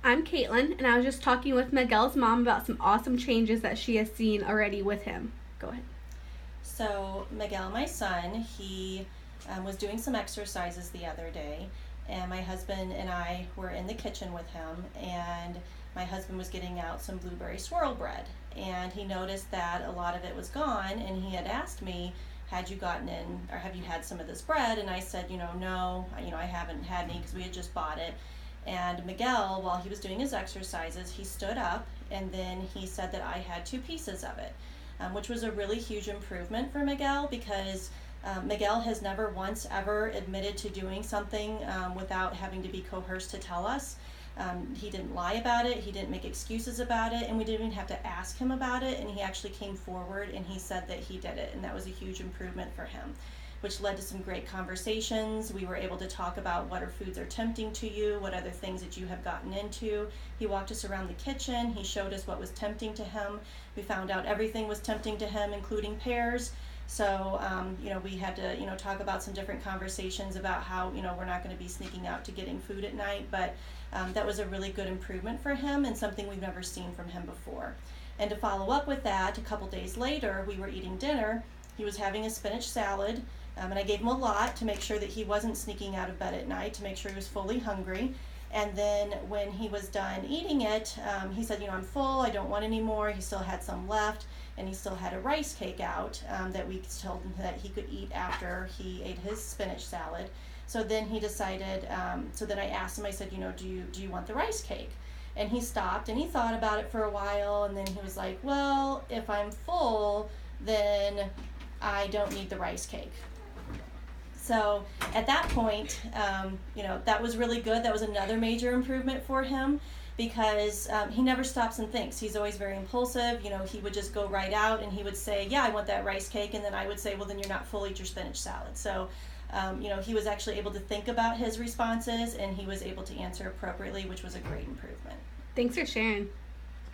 I'm Caitlin, and I was just talking with Miguel's mom about some awesome changes that she has seen already with him. Go ahead. So, Miguel, my son, he was doing some exercises the other day, and my husband and I were in the kitchen with him, and my husband was getting out some blueberry swirl bread, and he noticed that a lot of it was gone, and he had asked me, had you gotten in, or have you had some of this bread? And I said, no, I haven't had any because we had just bought it. And Miguel, while he was doing his exercises, he stood up and then he said that I had two pieces of it, which was a really huge improvement for Miguel because Miguel has never once ever admitted to doing something without having to be coerced to tell us. He didn't lie about it, he didn't make excuses about it, and we didn't even have to ask him about it, and he actually came forward and he said that he did it, and that was a huge improvement for him, which led to some great conversations. We were able to talk about what foods are tempting to you, what other things that you have gotten into. He walked us around the kitchen, he showed us what was tempting to him. We found out everything was tempting to him, including pears. So, we had to, talk about some different conversations about how, we're not going to be sneaking out to getting food at night, but that was a really good improvement for him and something we've never seen from him before. And to follow up with that, a couple days later, we were eating dinner. He was having a spinach salad, and I gave him a lot to make sure that he wasn't sneaking out of bed at night, to make sure he was fully hungry. And then when he was done eating it, he said, I'm full, I don't want any more. He still had some left, and he still had a rice cake out that we told him that he could eat after he ate his spinach salad. So then he decided, so then I asked him, I said, do you want the rice cake? And he stopped and he thought about it for a while, and then he was like, well, if I'm full, then I don't need the rice cake. So at that point, that was really good. That was another major improvement for him because he never stops and thinks. He's always very impulsive. He would just go right out and he would say, yeah, I want that rice cake. And then I would say, well, then you're not full, eat your spinach salad. So, he was actually able to think about his responses and he was able to answer appropriately, which was a great improvement. Thanks for sharing.